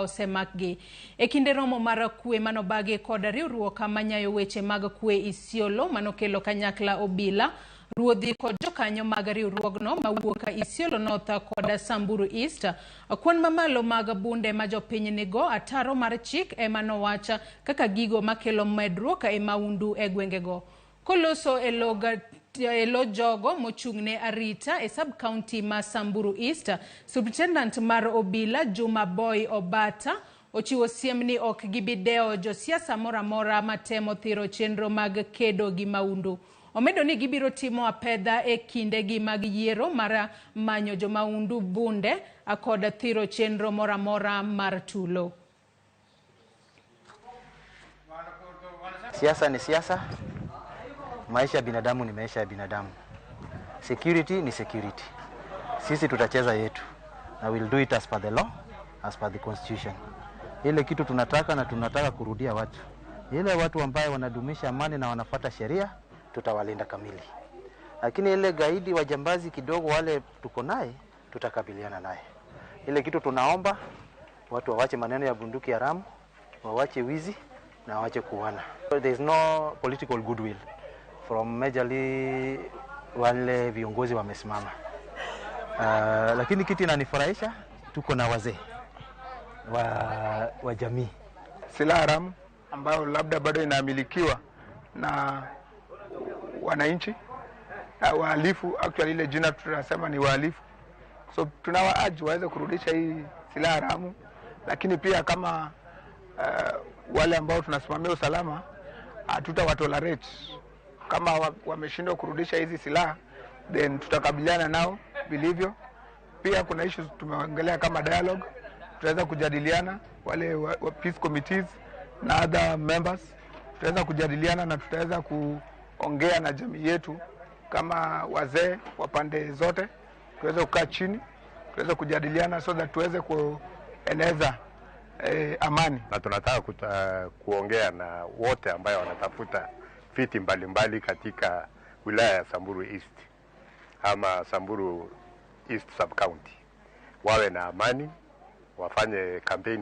osemakgi. E kinde romo mar kwe manobagi kod riwruok manyayo weche mag kwe Isiolo manokelo kanyakla obila, ruodhi kod jokanyo mag riwruogno mawuok Isiolo North kod Samburu East, kwan mamalo mag bunde ma jopiny nigo ataro mar chik ema nowacha kaka gigo makelo medruok e maundu e gwengego. Koloso elo jogo mochung'ne arita e sub-county ma Samburu East, Superintendent mar obila Juma Boy Obata ochiwo siem ni ok gibideo josiasa moramora matemo thiro chenro mag kedo gi maundu. Omedo ni gibiro timo apedha e kinde gi mag yiero mara manyo jo maundu bunde kod thiro chenro moramora mar tulo. Siasa ni siasa, maisha ya binadamu ni maisha ya binadamu. Security ni security. Sisi tutacheza yetu. Na we'll do it as per the law, as per the constitution. Ile kitu tunataka na tunataka kurudia watu. Ile watu ambao wanadumisha amani na wanafuata sheria, tutawalinda kamili. Lakini ile gaidi wajambazi kidogo wale tuko naye, tutakabiliana naye. Ile kitu tunaomba watu waache maneno ya bunduki haramu, waache wizi na waache kuwana. There is no political goodwill from majorly wale viongozi wamesimama. Lakini kitu inanifurahisha tuko na wazee wa jamii. Silaha haramu ambayo labda bado inamilikiwa na wananchi, wahalifu, actually ile jina tunasema ni wahalifu. So tunawaaji waweze kurudisha hii silaha haramu, lakini pia kama wale ambao tunasimamia usalama hatutawatolerate. Kama wameshindwa kurudisha hizi silaha, then tutakabiliana nao vilivyo. Pia kuna issues tumeongelea kama dialogue, tutaweza kujadiliana wale wa peace committees na other members, tutaweza kujadiliana na tutaweza kuongea na jamii yetu kama wazee wa pande zote, tuweze kukaa chini, tuweze kujadiliana so that tuweze kueneza amani. Na tunataka kuongea na wote ambao wanatafuta viti mbalimbali katika wilaya ya Samburu East ama Samburu East sub-county. Wawe na amani, wafanye campaigns